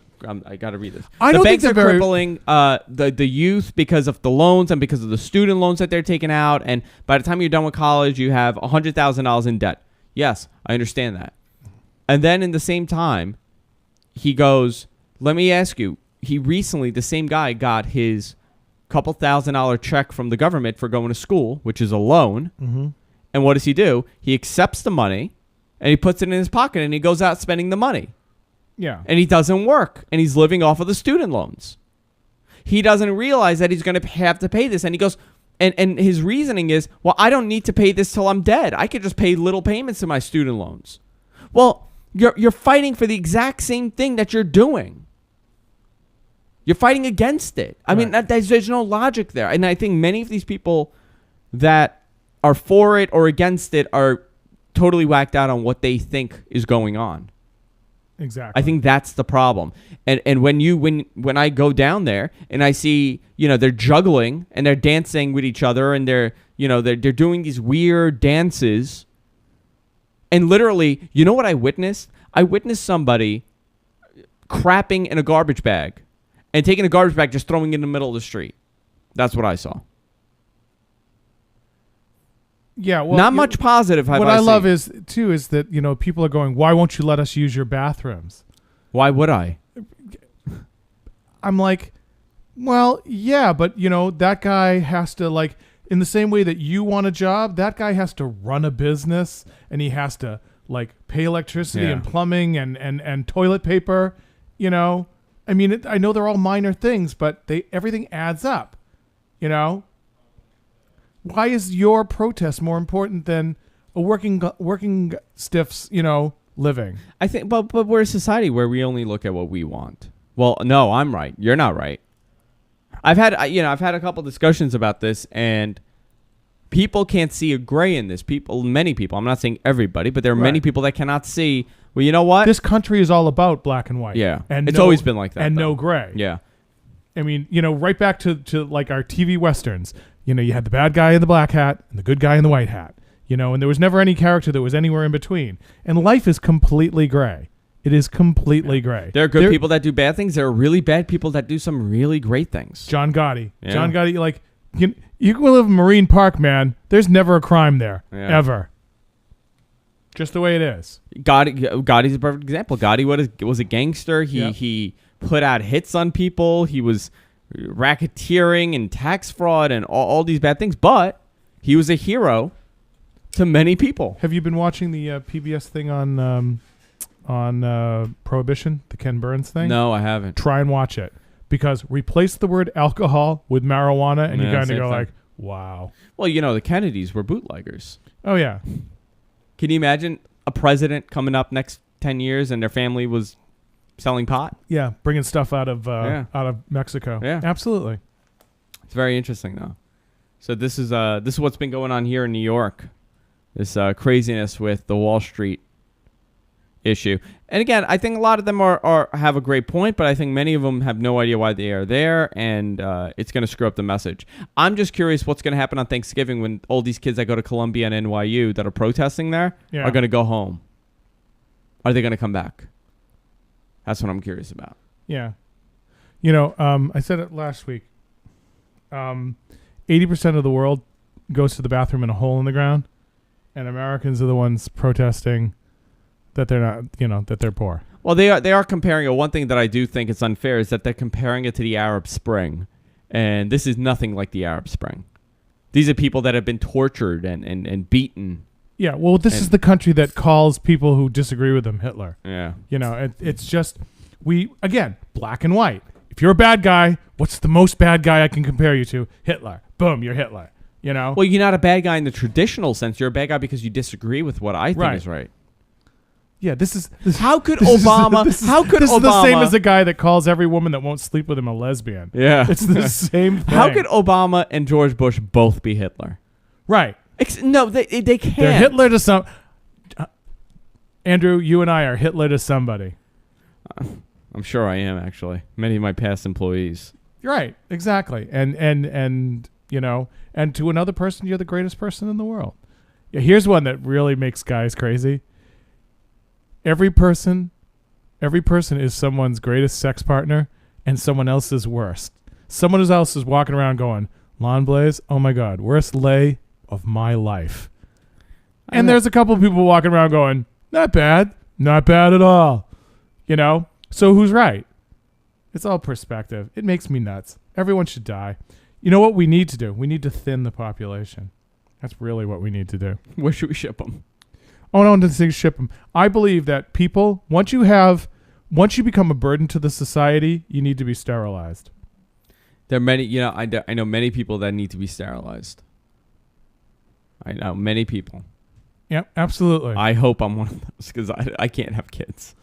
I got to read this. The banks are crippling the youth because of the loans and because of the student loans that they're taking out. And by the time you're done with college, you have $100,000 in debt. Yes, I understand that. And then in the same time, he goes, let me ask you, the same guy got his couple $1,000 check from the government for going to school, which is a loan. Mm-hmm. And what does he do? He accepts the money and he puts it in his pocket and he goes out spending the money. Yeah. And he doesn't work and he's living off of the student loans. He doesn't realize that he's going to have to pay this. And he goes, and his reasoning is, well, I don't need to pay this till I'm dead. I could just pay little payments to my student loans. Well, you're fighting for the exact same thing that you're doing. You're fighting against it. I mean, there's no logic there. And I think many of these people that are for it or against it are totally whacked out on what they think is going on. Exactly. I think that's the problem. And when I go down there and I see, they're juggling and they're dancing with each other and they're doing these weird dances. And literally, you know what I witnessed? I witnessed somebody crapping in a garbage bag. And taking a garbage bag, just throwing it in the middle of the street. That's what I saw. Yeah, well, not much positive. What I love is that people are going, why won't you let us use your bathrooms? Why would I? I'm like, well, yeah, but that guy has to in the same way that you want a job, that guy has to run a business and he has to like pay electricity Yeah. and plumbing and toilet paper. You know, I mean, I know they're all minor things, but everything adds up. You know, why is your protest more important than a working stiff's, you know, living? I think, but we're a society where we only look at what we want. Well, no, I'm right. You're not right. I've had a couple discussions about this, and people can't see a gray in this. Many people. I'm not saying everybody, but there are many people that cannot see. Well, you know what? This country is all about black and white. Yeah, and it's always been like that, and though. no gray. Yeah. I mean, you know, right back to like our TV westerns. You know, you had the bad guy in the black hat and the good guy in the white hat. You know, and there was never any character that was anywhere in between. And life is completely gray. It is completely gray. There are good people that do bad things. There are really bad people that do some really great things. John Gotti. Yeah. John Gotti, like, you can live in Marine Park, man. There's never a crime there, ever. Just the way it is. Gotti's a perfect example. Gotti was a gangster. He put out hits on people. He was racketeering and tax fraud and all these bad things. But he was a hero to many people. Have you been watching the PBS thing on Prohibition, the Ken Burns thing? No, I haven't. Try and watch it. Because replace the word alcohol with marijuana, and you kind of go like, wow. Well, you know, the Kennedys were bootleggers. Oh, yeah. Can you imagine a president coming up next 10 years and their family was selling pot? Yeah, bringing stuff out of Mexico. Yeah. Absolutely. It's very interesting, though. So this is what's been going on here in New York. This craziness with the Wall Street issue. And again, I think a lot of them have a great point, but I think many of them have no idea why they are there, and it's going to screw up the message. I'm just curious what's going to happen on Thanksgiving when all these kids that go to Columbia and NYU that are protesting there are going to go home. Are they going to come back? That's what I'm curious about. Yeah. You know, I said it last week. 80% of the world goes to the bathroom in a hole in the ground, and Americans are the ones protesting that they're not, you know, that they're poor. Well, they are comparing it. One thing that I do think is unfair is that they're comparing it to the Arab Spring. And this is nothing like the Arab Spring. These are people that have been tortured and beaten. Yeah, well, this is the country that calls people who disagree with them Hitler. Yeah. You know, it's just, again, black and white. If you're a bad guy, what's the most bad guy I can compare you to? Hitler. Boom, you're Hitler. You know? Well, you're not a bad guy in the traditional sense. You're a bad guy because you disagree with what I think is right. Yeah, this how could Obama? This is the same as a guy that calls every woman that won't sleep with him a lesbian. Yeah, it's the same thing. How could Obama and George Bush both be Hitler? Right. No, they can't. They're Hitler to some. Andrew, you and I are Hitler to somebody. I'm sure I am, actually. Many of my past employees. Right. Exactly. And you know, and to another person, you're the greatest person in the world. Yeah. Here's one that really makes guys crazy. Every person is someone's greatest sex partner and someone else's worst. Someone else is walking around going, Lon Blaze, oh my God, worst lay of my life. And there's a couple of people walking around going, not bad at all. You know? So who's right? It's all perspective. It makes me nuts. Everyone should die. You know what we need to do? We need to thin the population. That's really what we need to do. Where should we ship them? Oh, no, to ship them. I believe that people, once you become a burden to the society, you need to be sterilized. There are many, you know, I know many people that need to be sterilized. I know many people. Yeah, absolutely. I hope I'm one of those because I can't have kids.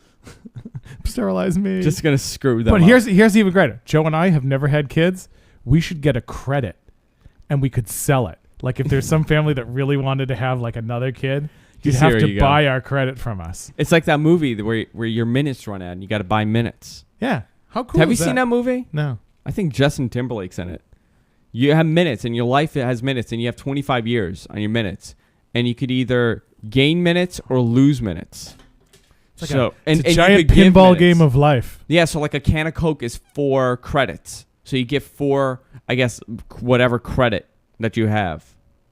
Sterilize me. Just going to screw them up. But here's even greater. Joe and I have never had kids. We should get a credit and we could sell it. Like if there's some family that really wanted to have like another kid, you'd have to buy our credit from us. It's like that movie where your minutes run out and you got to buy minutes. Yeah. How cool Have is you seen that movie? No. I think Justin Timberlake's in it. You have minutes and your life has minutes and you have 25 years on your minutes. And you could either gain minutes or lose minutes. It's like a giant pinball game of life. Yeah, so like a can of Coke is 4 credits. So you get 4, I guess, whatever credit that you have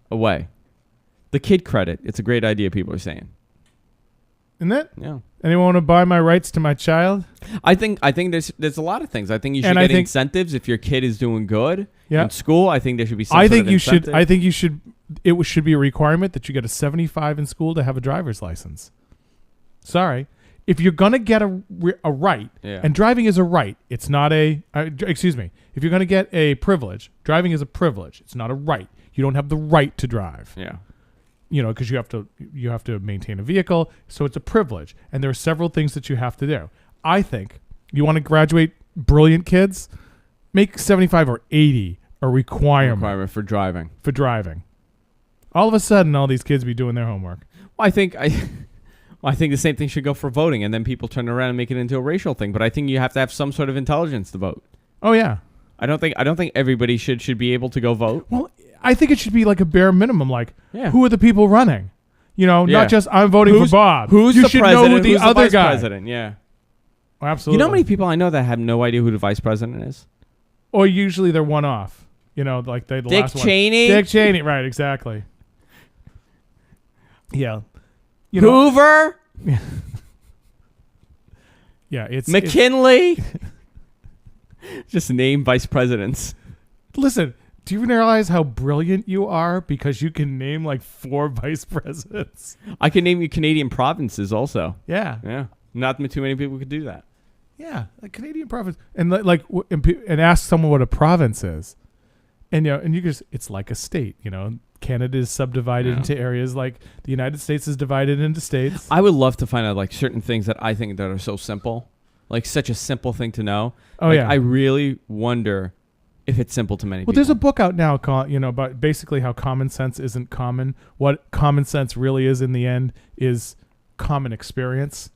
away. The kid credit. It's a great idea, people are saying. Isn't it? Yeah. Anyone want to buy my rights to my child? I think there's a lot of things. I think you should get incentives if your kid is doing good in school. I think there should be some incentive. It should be a requirement that you get a 75 in school to have a driver's license. Sorry. If you're going to get a right, and driving is a right, it's not a, excuse me, if you're going to get a privilege, driving is a privilege. It's not a right. You don't have the right to drive. Yeah. You know, because you have to maintain a vehicle. So it's a privilege. And there are several things that you have to do. I think you want to graduate brilliant kids, make 75 or 80 a requirement for driving. For driving. All of a sudden, all these kids be doing their homework. Well, I think the same thing should go for voting, and then people turn around and make it into a racial thing. But I think you have to have some sort of intelligence to vote. Oh yeah. I don't think everybody should be able to go vote. Well, I think it should be like a bare minimum. Like, who are the people running? You know, not just I'm voting for Bob. Who's you the should president? know who the who's other the vice guy. president? Yeah. Oh, absolutely. You know how many people I know that have no idea who the vice president is? Or usually they're one off. You know, like the Dick last Cheney? one. Dick Cheney, right? Exactly. Yeah. You know, Hoover? Yeah, it's McKinley. Just name vice presidents. Listen, do you realize how brilliant you are because you can name like 4 vice presidents? I can name you Canadian provinces also. Yeah. Yeah. Not too many people could do that. Yeah, a Canadian province, and and ask someone what a province is, and and you just it's like a state. You know, Canada is subdivided into areas like the United States is divided into states. I would love to find out like certain things that I think that are so simple, like such a simple thing to know. Oh like, yeah, I really wonder if it's simple to many people. Well, there's a book out now called about basically how common sense isn't common. What common sense really is in the end is common experience.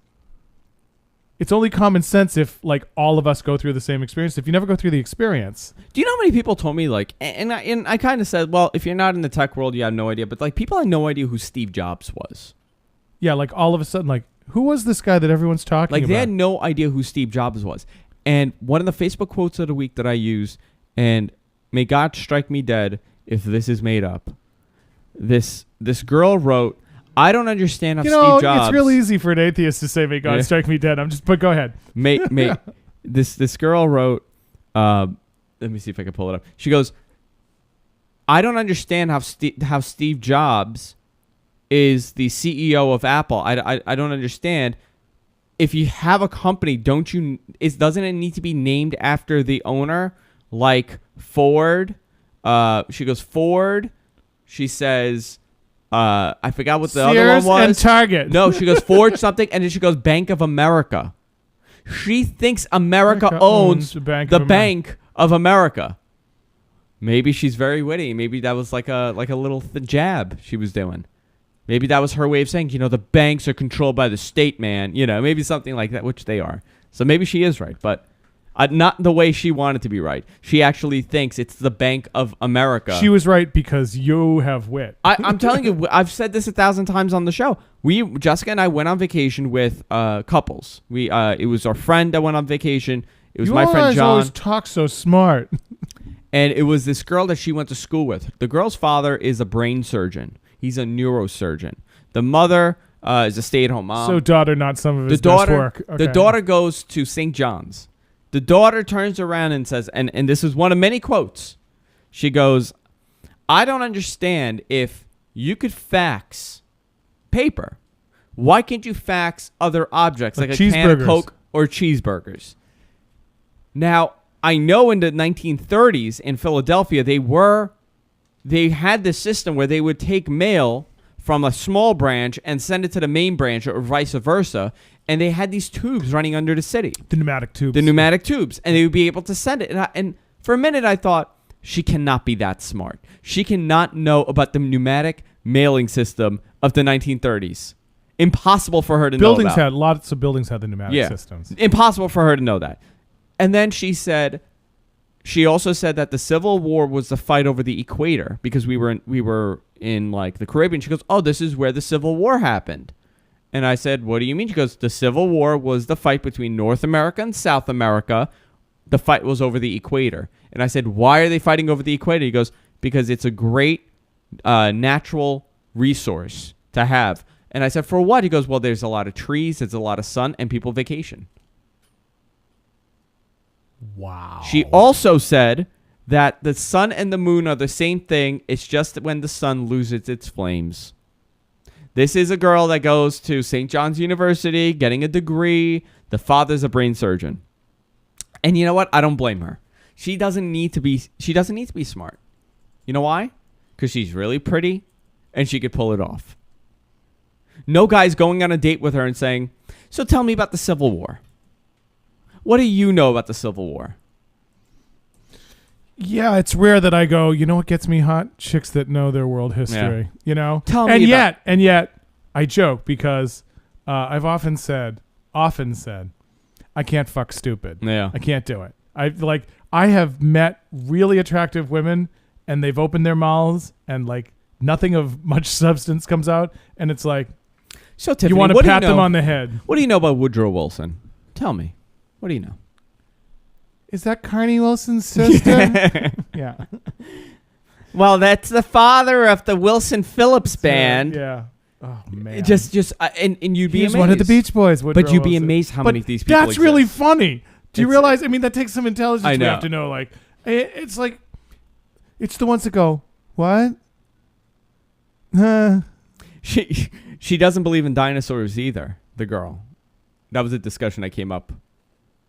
It's only common sense if like all of us go through the same experience. If you never go through the experience. Do you know how many people told me like, and I kind of said, well, if you're not in the tech world, you have no idea. But like people had no idea who Steve Jobs was. Yeah, like all of a sudden, like who was this guy that everyone's talking about? Like they had no idea who Steve Jobs was. And one of the Facebook quotes of the week that I use, and may God strike me dead if this is made up. This girl wrote, I don't understand how Steve Jobs. It's real easy for an atheist to say, "May God strike me dead." But go ahead. This girl wrote. Let me see if I can pull it up. She goes, I don't understand how Steve Jobs is the CEO of Apple. I don't understand. If you have a company, doesn't it need to be named after the owner, like Ford? She goes Ford. She says. I forgot what the Sears other one was. And Target. No, she goes Ford something, and then she goes Bank of America. She thinks America owns the Bank of America. Maybe she's very witty. Maybe that was like a little jab she was doing. Maybe that was her way of saying, the banks are controlled by the state, man. Maybe something like that, which they are. So maybe she is right, but not the way she wanted to be right. She actually thinks it's the Bank of America. She was right because you have wit. I'm telling you, I've said this 1,000 times on the show. Jessica and I went on vacation with couples. It was our friend that went on vacation. It was my friend John. You always talk so smart. And it was this girl that she went to school with. The girl's father is a brain surgeon. He's a neurosurgeon. The mother is a stay-at-home mom. So daughter, not some of his best work. Okay. The daughter goes to St. John's. The daughter turns around and says, and this is one of many quotes. She goes, I don't understand if you could fax paper. Why can't you fax other objects like a can of Coke or cheeseburgers? Now, I know in the 1930s in Philadelphia, they had this system where they would take mail from a small branch and send it to the main branch or vice versa. And they had these tubes running under the city. The pneumatic tubes. And they would be able to send it. And for a minute, I thought, she cannot be that smart. She cannot know about the pneumatic mailing system of the 1930s. Impossible for her to know about. Lots of buildings had the pneumatic systems. Impossible for her to know that. And then she also said that the Civil War was the fight over the equator because we were in like the Caribbean. She goes, oh, this is where the Civil War happened. And I said, what do you mean? She goes, the Civil War was the fight between North America and South America. The fight was over the equator. And I said, why are they fighting over the equator? He goes, because it's a great natural resource to have. And I said, for what? He goes, well, there's a lot of trees, there's a lot of sun, and people vacation. Wow. She also said that the sun and the moon are the same thing. It's just when the sun loses its flames. This is a girl that goes to St. John's University, getting a degree. The father's a brain surgeon. And you know what? I don't blame her. She doesn't need to be smart. You know why? Because she's really pretty and she could pull it off. No guy's going on a date with her and saying, so tell me about the Civil War. What do you know about the Civil War? Yeah, it's rare that I go, you know what gets me hot? Chicks that know their world history. Yeah. You know? Tell me and yet, I joke because I've often said, I can't fuck stupid. Yeah. I can't do it. I have met really attractive women and they've opened their mouths and like nothing of much substance comes out, and it's like, so Tiffany, you want to pat them on the head. What do you know about Woodrow Wilson? Tell me. What do you know? Is that Carney Wilson's sister? Yeah. Well, that's the father of the Wilson Phillips band. Yeah. Oh man. And you'd be He's amazed. one of the Beach Boys. Woodrow But you'd be Wilson. amazed how But many of these people That's exist. really funny. Do you realize? I mean, that takes some intelligence. I know. We have to know. Like, it's like, it's the ones that go, what? She doesn't believe in dinosaurs either. The girl. That was a discussion that came up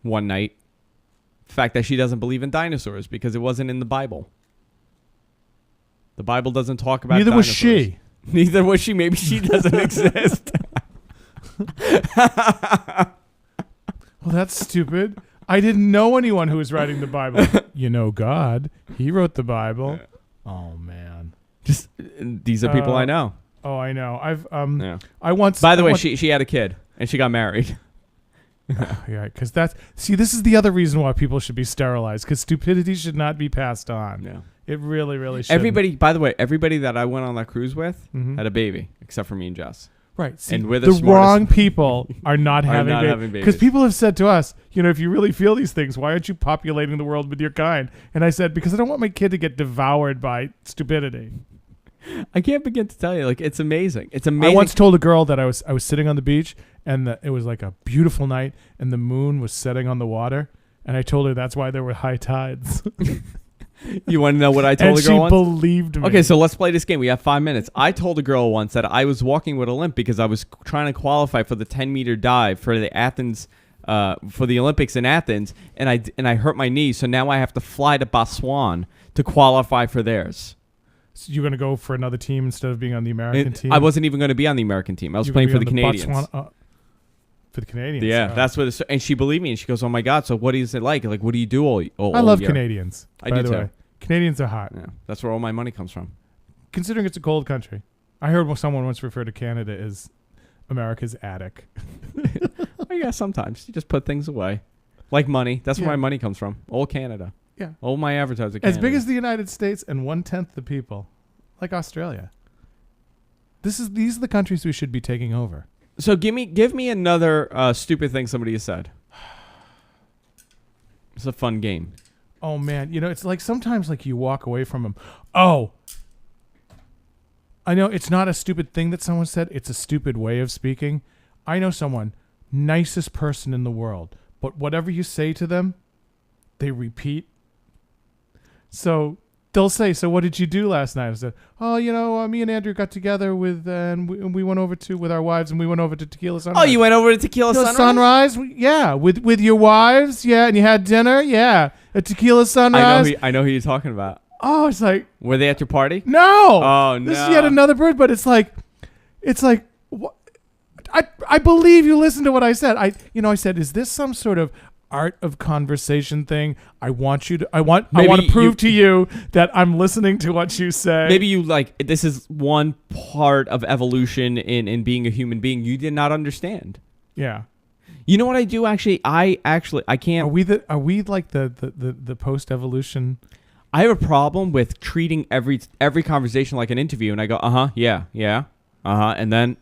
one night. The fact that she doesn't believe in dinosaurs because it wasn't in the Bible. The Bible doesn't talk about Neither dinosaurs. was she. Neither was she. Maybe she doesn't exist. Well, that's stupid. I didn't know anyone who was writing the Bible. You know God. He wrote the Bible. Oh, man. Just these are people I know. Oh, I know. Yeah. I once. By the way, she had a kid and she got married. Yeah, because this is the other reason why people should be sterilized, because stupidity should not be passed on. Yeah. It really, really should. Everybody, by the way, everybody that I went on that cruise with had a baby, except for me and Jess. Right. See, And we're the the wrong people are not Are having not babies. having babies. Because people have said to us, you know, if you really feel these things, why aren't you populating the world with your kind? And I said, because I don't want my kid to get devoured by stupidity. I can't begin to tell you. Like, it's amazing. It's amazing. I once told a girl that I was sitting on the beach and it was like a beautiful night and the moon was setting on the water. And I told her that's why there were high tides. You want to know what I told and a girl she once? believed me. Okay, so let's play this game. We have 5 minutes. I told a girl once that I was walking with a limp because I was trying to qualify for the 10-meter dive for the Athens, for the Olympics in Athens, and I hurt my knee. So now I have to fly to Botswana to qualify for theirs. So you're going to go for another team instead of being on the American team? I wasn't even going to be on the American team. I was playing for the Canadians. For the Canadians? Yeah, that's what. And she believed me, and she goes, "Oh my God! So what is it like? Like, what do you do all I love year?" Canadians. I by do the too. way. Canadians are hot. Yeah, that's where all my money comes from. Considering it's a cold country. I heard someone once refer to Canada as America's attic. Oh yeah, sometimes you just put things away, like money. That's where my money comes from. All Canada. Yeah. All my advertising. As big as the United States and 1/10 the people, like Australia. These are the countries we should be taking over. So give me another stupid thing somebody has said. It's a fun game. Oh man, you know, it's like sometimes like you walk away from them. Oh, I know it's not a stupid thing that someone said. It's a stupid way of speaking. I know someone, nicest person in the world, but whatever you say to them, they repeat. So they'll say, "So what did you do last night?" I said, "Oh, you know, me and Andrew got together and we went over with our wives and we went over to Tequila Sunrise." Oh, you went over to Tequila Sunrise? Yeah, with your wives, yeah, and you had dinner, yeah, at Tequila Sunrise. I know who you're talking about. Oh, it's like, Were they at your party? no. Oh, This is no. yet another bird, but it's like, what? I believe you listened to what I said. I said, is this some sort of art of conversation thing? I want to prove to you that I'm listening to what you say. Maybe you this is one part of evolution in being a human being you did not understand. Yeah. You know what I do actually? I can't. Are we like the post evolution? I have a problem with treating every conversation like an interview, and I go, yeah, and then,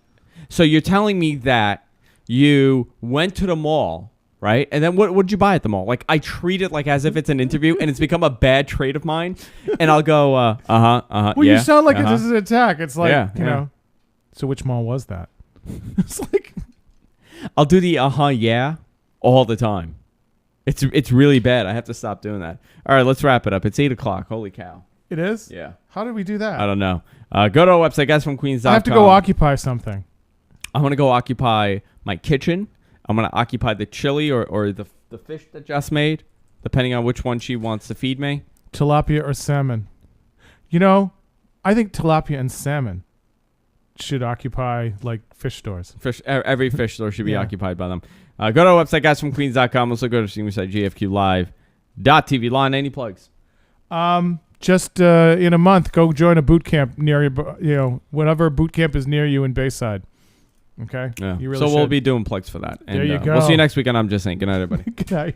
so you're telling me that you went to the mall, right? And then what did you buy at the mall? Like, I treat it like as if it's an interview, and it's become a bad trait of mine, and I'll go, Well, yeah, you sound like this is an attack. It's like, Yeah, you yeah. know. So which mall was that? It's like, I'll do the yeah all the time. It's really bad. I have to stop doing that. All right, let's wrap it up. It's 8:00. Holy cow. It is? Yeah. How did we do that? I don't know. Go to our website, guysfromqueens.com. I have to go occupy something. I'm going to go occupy my kitchen. I'm going to occupy the chili or the fish that Jess made, depending on which one she wants to feed me. Tilapia or salmon. You know, I think tilapia and salmon should occupy like fish stores. Every fish store should be occupied by them. Go to our website, guysfromqueens.com. Also go to streaming site gfqlive.tv. Lon, any plugs? Just in a month, go join a boot camp near you. Whatever boot camp is near you in Bayside. Okay. Yeah. You really We'll should. be doing plugs for that. And, There you go. We'll see you next week. And I'm just saying, good night, everybody. Good night.